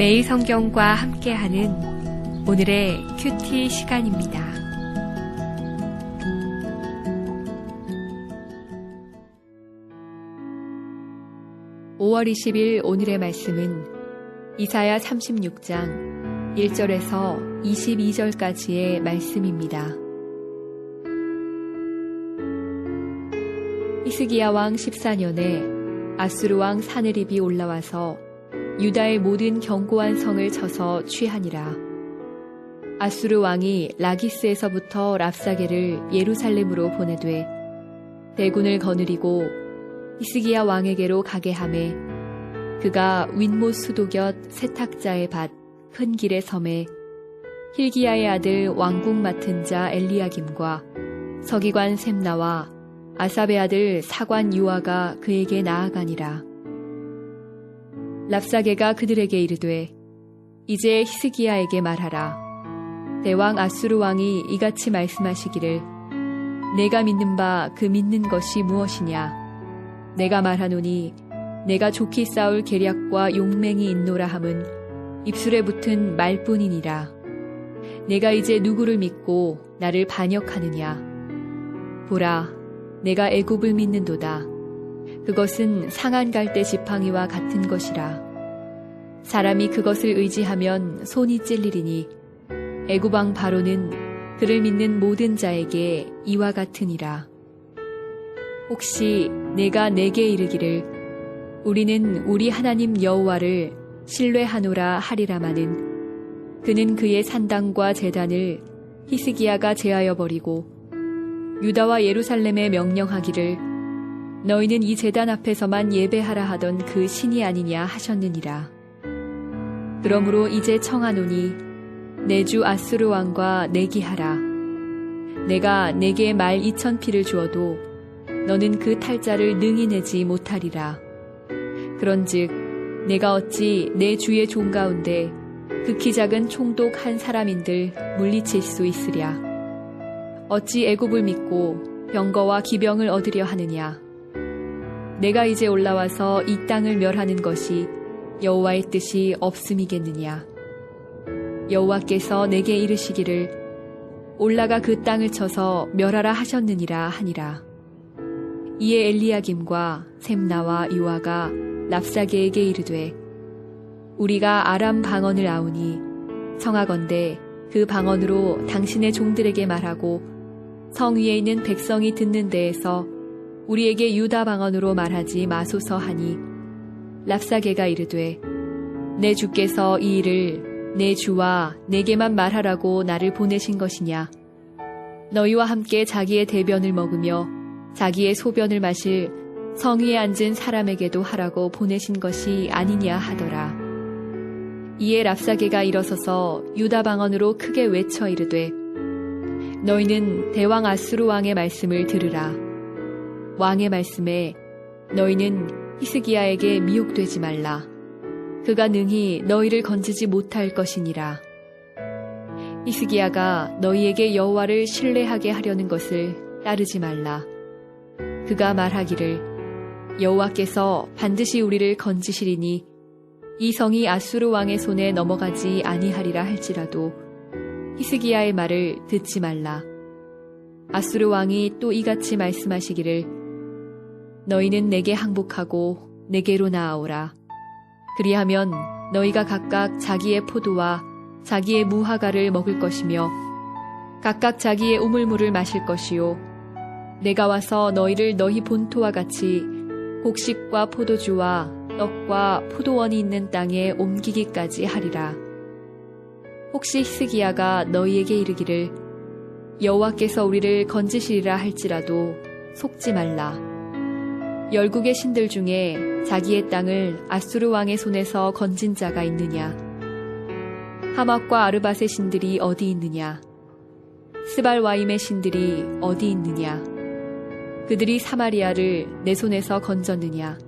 매일 성경과 함께하는 오늘의 큐티 시간입니다. (5월 20일) 오늘의 말씀은 이사야 36장 1절에서 22절까지의 말씀입니다. 히스기야 왕 14년에 아수르 왕 사느립이 올라와서 유다의 모든 견고한 성을 쳐서 취하니라. 아수르 왕이 라기스에서부터 랍사게를 예루살렘으로 보내되 대군을 거느리고 히스기야 왕에게로 가게 하매 그가 윗못 수도 곁 세탁자의 밭 큰 길의 섬에 힐기야의 아들 왕궁 맡은 자 엘리야김과 서기관 셈나와 아삽의 아들 사관 요아가 그에게 나아가니라. 랍사게가 그들에게 이르되 이제 히스기야에게 말하라. 대왕 아수르 왕이 이같이 말씀하시기를 내가 믿는 바 그 믿는 것이 무엇이냐. 내가 말하노니 내가 좋게 싸울 계략과 용맹이 있노라 함은 입술에 붙은 말뿐이니라. 내가 이제 누구를 믿고 나를 반역하느냐. 보라, 내가 애굽을 믿는도다. 그것은 상한 갈대 지팡이와 같은 것이라. 사람이 그것을 의지하면 손이 찔리리니 애굽 왕 바로는 그를 믿는 모든 자에게 이와 같으니라. 혹시 내가 내게 이르기를 우리는 우리 하나님 여호와를 신뢰하노라 하리라마는 그는 그의 산당과 제단을 히스기야가 제하여 버리고 유다와 예루살렘에 명령하기를 너희는 이 제단 앞에서만 예배하라 하던 그 신이 아니냐 하셨느니라. 그러므로 이제 청하노니 내 주 아수르 왕과 내기하라. 내가 내게 말 2,000피를 주어도 너는 그 탈자를 능히 내지 못하리라. 그런즉 내가 어찌 내 주의 종 가운데 극히 작은 총독 한 사람인들 물리칠 수 있으랴. 어찌 애굽을 믿고 병거와 기병을 얻으려 하느냐. 내가 이제 올라와서 이 땅을 멸하는 것이 여호와의 뜻이 없음이겠느냐. 여호와께서 내게 이르시기를 올라가 그 땅을 쳐서 멸하라 하셨느니라 하니라. 이에 엘리야김과 셈나와 요아가 랍사게에게 이르되 우리가 아람 방언을 아우니 청하건대 그 방언으로 당신의 종들에게 말하고 성 위에 있는 백성이 듣는 데에서 우리에게 유다 방언으로 말하지 마소서 하니 랍사게가 이르되 내 주께서 이 일을 내 주와 내게만 말하라고 나를 보내신 것이냐. 너희와 함께 자기의 대변을 먹으며 자기의 소변을 마실 성 위에 앉은 사람에게도 하라고 보내신 것이 아니냐 하더라. 이에 랍사게가 일어서서 유다 방언으로 크게 외쳐 이르되 너희는 대왕 아수르 왕의 말씀을 들으라. 왕의 말씀에 너희는 히스기야에게 미혹되지 말라. 그가 능히 너희를 건지지 못할 것이니라. 히스기야가 너희에게 여호와를 신뢰하게 하려는 것을 따르지 말라. 그가 말하기를 여호와께서 반드시 우리를 건지시리니 이 성이 아수르 왕의 손에 넘어가지 아니하리라 할지라도 히스기야의 말을 듣지 말라. 아수르 왕이 또 이같이 말씀하시기를 너희는 내게 항복하고 내게로 나아오라. 그리하면 너희가 각각 자기의 포도와 자기의 무화과를 먹을 것이며 각각 자기의 우물물을 마실 것이요 내가 와서 너희를 너희 본토와 같이 곡식과 포도주와 떡과 포도원이 있는 땅에 옮기기까지 하리라. 혹시 히스기야가 너희에게 이르기를 여호와께서 우리를 건지시리라 할지라도 속지 말라. 열국의 신들 중에 자기의 땅을 아수르 왕의 손에서 건진 자가 있느냐. 하맛과 아르밧의 신들이 어디 있느냐. 스발와임의 신들이 어디 있느냐. 그들이 사마리아를 내 손에서 건졌느냐.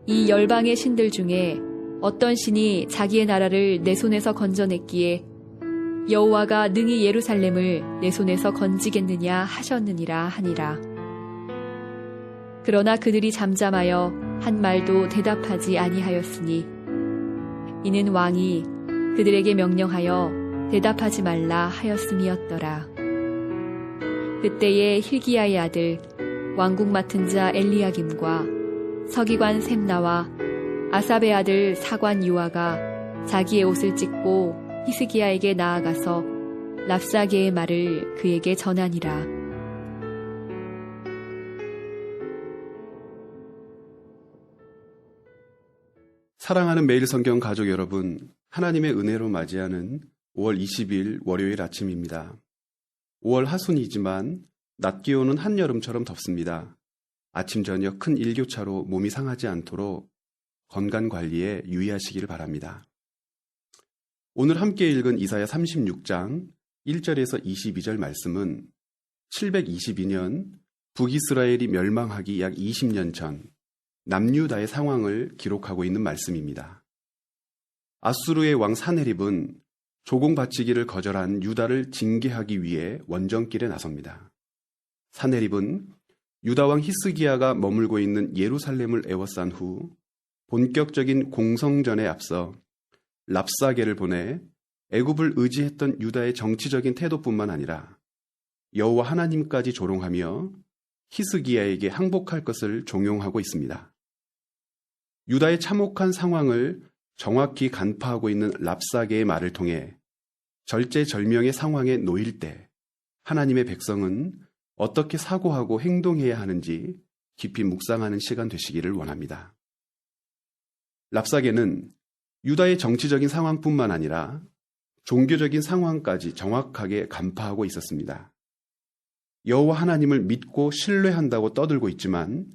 이 열방의 신들 중에 어떤 신이 자기의 나라를 내 손에서 건져냈기에 여호와가 능히 예루살렘을 내 손에서 건지겠느냐 하셨느니라 하니라. 그러나 그들이 잠잠하여 한 말도 대답하지 아니하였으니 이는 왕이 그들에게 명령하여 대답하지 말라 하였음이었더라. 그때에 hil기야의 아들 왕국 맡은 자 엘리야김과 서기관 셈나와 아삽의 아들 사관 요아가 자기의 옷을 찢고 히스기야에게 나아가서 랍사게의 말을 그에게 전하니라. 사랑하는 매일 성경 가족 여러분, 하나님의 은혜로 맞이하는 5월 20일 월요일 아침입니다. 5월 하순이지만 낮 기온은 한여름처럼 덥습니다. 아침 저녁 큰 일교차로 몸이 상하지 않도록 건강관리에 유의하시기를 바랍니다. 오늘 함께 읽은 이사야 36장 1절에서 22절 말씀은 722년 북이스라엘이 멸망하기 약 20년 전 남유다의 상황을 기록하고 있는 말씀입니다. 아수르의 왕 사네립은 조공 바치기를 거절한 유다를 징계하기 위해 원정길에 나섭니다. 사네립은 유다 왕 히스기야가 머물고 있는 예루살렘을 에워싼 후 본격적인 공성전에 앞서 랍사게를 보내 애굽을 의지했던 유다의 정치적인 태도뿐만 아니라 여호와 하나님까지 조롱하며 히스기야에게 항복할 것을 종용하고 있습니다. 유다의 참혹한 상황을 정확히 간파하고 있는 랍사게의 말을 통해 절제절명의 상황에 놓일 때 하나님의 백성은 어떻게 사고하고 행동해야 하는지 깊이 묵상하는 시간 되시기를 원합니다. 랍사게는 유다의 정치적인 상황뿐만 아니라 종교적인 상황까지 정확하게 간파하고 있었습니다. 여호와 하나님을 믿고 신뢰한다고 떠들고 있지만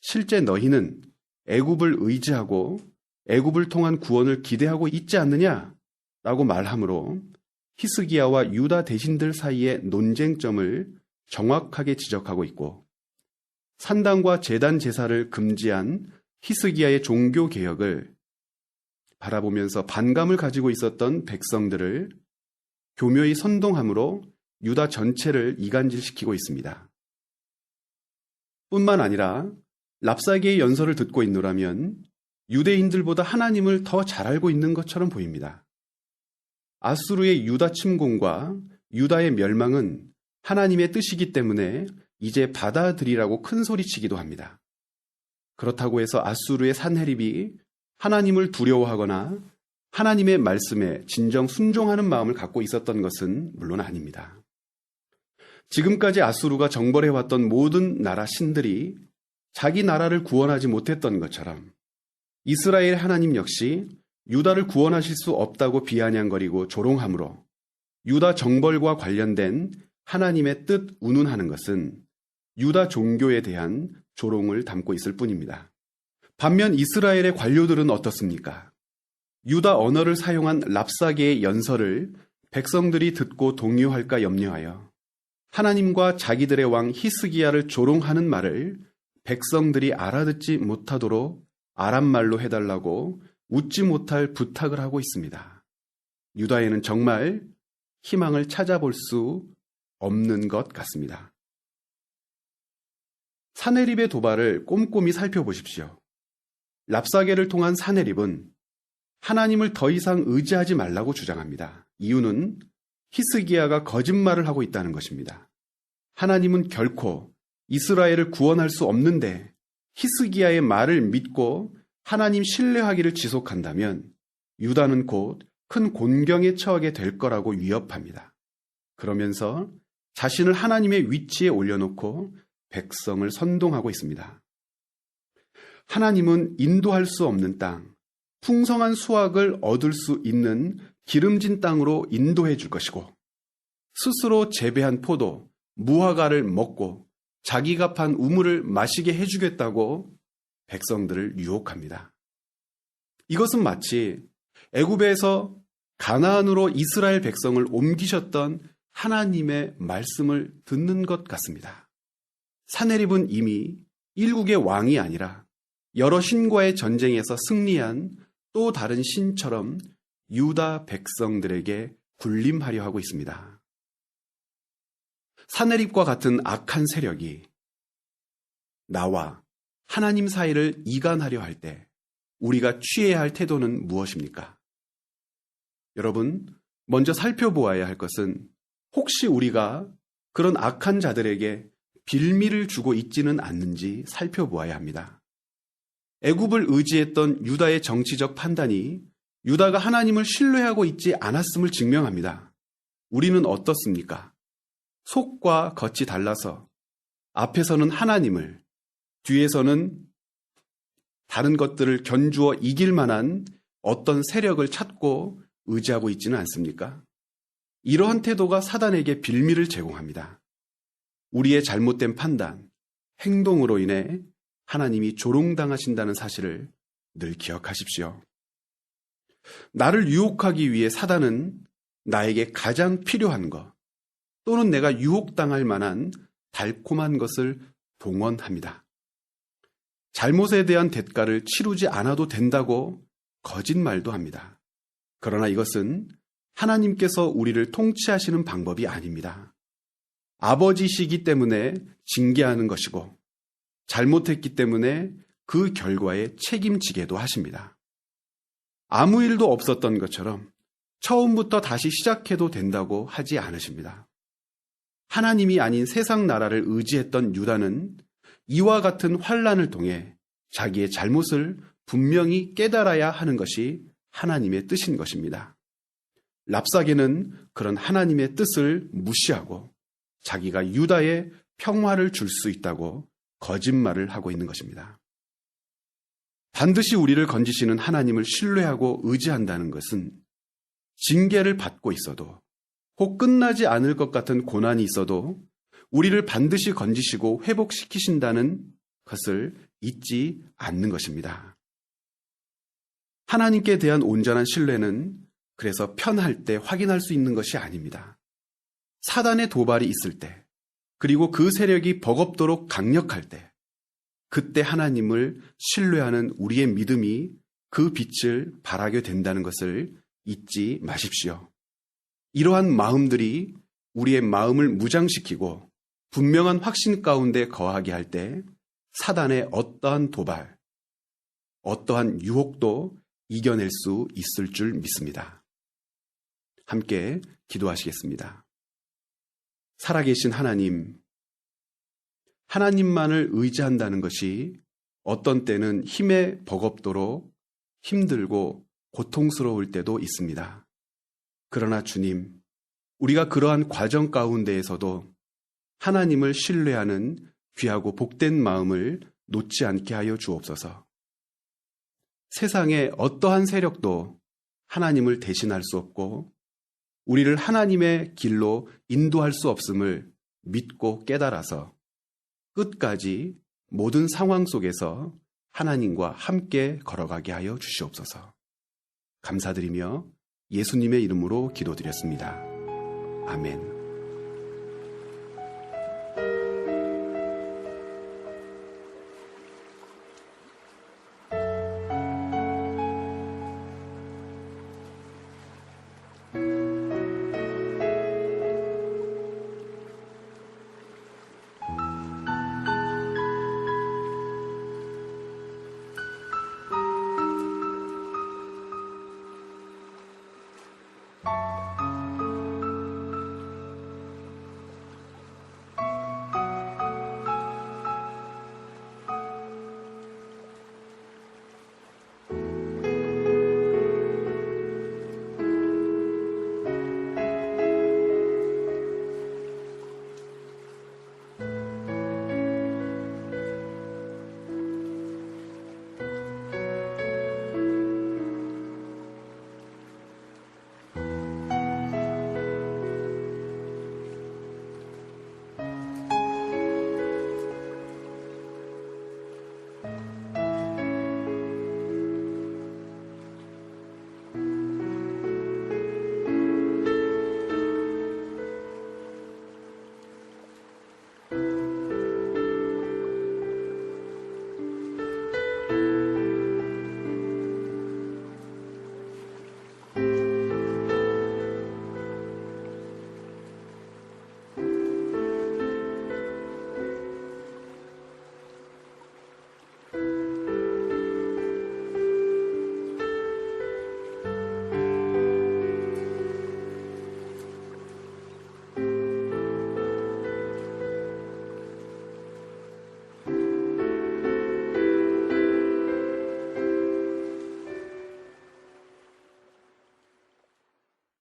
실제 너희는 애굽을 의지하고 애굽을 통한 구원을 기대하고 있지 않느냐라고 말하므로 히스기야와 유다 대신들 사이의 논쟁점을 정확하게 지적하고 있고 산당과 제단 제사를 금지한 히스기야의 종교 개혁을 바라보면서 반감을 가지고 있었던 백성들을 교묘히 선동함으로 유다 전체를 이간질시키고 있습니다. 뿐만 아니라 랍사게의 연설을 듣고 있노라면 유대인들보다 하나님을 더 잘 알고 있는 것처럼 보입니다. 아수르의 유다 침공과 유다의 멸망은 하나님의 뜻이기 때문에 이제 받아들이라고 큰 소리치기도 합니다. 그렇다고 해서 아수르의 산헤립이 하나님을 두려워하거나 하나님의 말씀에 진정 순종하는 마음을 갖고 있었던 것은 물론 아닙니다. 지금까지 아수르가 정벌해왔던 모든 나라 신들이 자기 나라를 구원하지 못했던 것처럼 이스라엘 하나님 역시 유다를 구원하실 수 없다고 비아냥거리고 조롱함으로 유다 정벌과 관련된 하나님의 뜻 운운하는 것은 유다 종교에 대한 조롱을 담고 있을 뿐입니다. 반면 이스라엘의 관료들은 어떻습니까? 유다 언어를 사용한 랍사게의 연설을 백성들이 듣고 동요할까 염려하여 하나님과 자기들의 왕 히스기야를 조롱하는 말을 백성들이 알아듣지 못하도록 아람말로 해달라고 웃지 못할 부탁을 하고 있습니다. 유다에는 정말 희망을 찾아볼 수 없는 것 같습니다. 사네립의 도발을 꼼꼼히 살펴보십시오. 랍사게를 통한 사네립은 하나님을 더 이상 의지하지 말라고 주장합니다. 이유는 히스기야가 거짓말을 하고 있다는 것입니다. 하나님은 결코 이스라엘을 구원할 수 없는데 히스기야의 말을 믿고 하나님 신뢰하기를 지속한다면 유다는 곧 큰 곤경에 처하게 될 거라고 위협합니다. 그러면서 자신을 하나님의 위치에 올려놓고 백성을 선동하고 있습니다. 하나님은 인도할 수 없는 땅, 풍성한 수확을 얻을 수 있는 기름진 땅으로 인도해 줄 것이고 스스로 재배한 포도, 무화과를 먹고 자기가 판 우물을 마시게 해주겠다고 백성들을 유혹합니다. 이것은 마치 애굽에서 가나안으로 이스라엘 백성을 옮기셨던 하나님의 말씀을 듣는 것 같습니다. 사네립은 이미 일국의 왕이 아니라 여러 신과의 전쟁에서 승리한 또 다른 신처럼 유다 백성들에게 군림하려 하고 있습니다. 사네립과 같은 악한 세력이 나와 하나님 사이를 이간하려 할 때 우리가 취해야 할 태도는 무엇입니까? 여러분, 먼저 살펴보아야 할 것은 혹시 우리가 그런 악한 자들에게 빌미를 주고 있지는 않는지 살펴보아야 합니다. 애굽을 의지했던 유다의 정치적 판단이 유다가 하나님을 신뢰하고 있지 않았음을 증명합니다. 우리는 어떻습니까? 속과 겉이 달라서 앞에서는 하나님을, 뒤에서는 다른 것들을 견주어 이길 만한 어떤 세력을 찾고 의지하고 있지는 않습니까? 이러한 태도가 사단에게 빌미를 제공합니다. 우리의 잘못된 판단, 행동으로 인해 하나님이 조롱당하신다는 사실을 늘 기억하십시오. 나를 유혹하기 위해 사단은 나에게 가장 필요한 것 또는 내가 유혹당할 만한 달콤한 것을 동원합니다. 잘못에 대한 대가를 치르지 않아도 된다고 거짓말도 합니다. 그러나 이것은 하나님께서 우리를 통치하시는 방법이 아닙니다. 아버지시기 때문에 징계하는 것이고 잘못했기 때문에 그 결과에 책임지게도 하십니다. 아무 일도 없었던 것처럼 처음부터 다시 시작해도 된다고 하지 않으십니다. 하나님이 아닌 세상 나라를 의지했던 유다는 이와 같은 환난을 통해 자기의 잘못을 분명히 깨달아야 하는 것이 하나님의 뜻인 것입니다. 랍사게는 그런 하나님의 뜻을 무시하고 자기가 유다에 평화를 줄 수 있다고 거짓말을 하고 있는 것입니다. 반드시 우리를 건지시는 하나님을 신뢰하고 의지한다는 것은 징계를 받고 있어도 혹 끝나지 않을 것 같은 고난이 있어도 우리를 반드시 건지시고 회복시키신다는 것을 잊지 않는 것입니다. 하나님께 대한 온전한 신뢰는 그래서 편할 때 확인할 수 있는 것이 아닙니다. 사단의 도발이 있을 때, 그리고 그 세력이 버겁도록 강력할 때, 그때 하나님을 신뢰하는 우리의 믿음이 그 빛을 발하게 된다는 것을 잊지 마십시오. 이러한 마음들이 우리의 마음을 무장시키고 분명한 확신 가운데 거하게 할 때 사단의 어떠한 도발, 어떠한 유혹도 이겨낼 수 있을 줄 믿습니다. 함께 기도하시겠습니다. 살아계신 하나님, 하나님만을 의지한다는 것이 어떤 때는 힘에 버겁도록 힘들고 고통스러울 때도 있습니다. 그러나 주님, 우리가 그러한 과정 가운데에서도 하나님을 신뢰하는 귀하고 복된 마음을 놓지 않게 하여 주옵소서. 세상의 어떠한 세력도 하나님을 대신할 수 없고 우리를 하나님의 길로 인도할 수 없음을 믿고 깨달아서 끝까지 모든 상황 속에서 하나님과 함께 걸어가게 하여 주시옵소서. 감사드리며 예수님의 이름으로 기도드렸습니다. 아멘.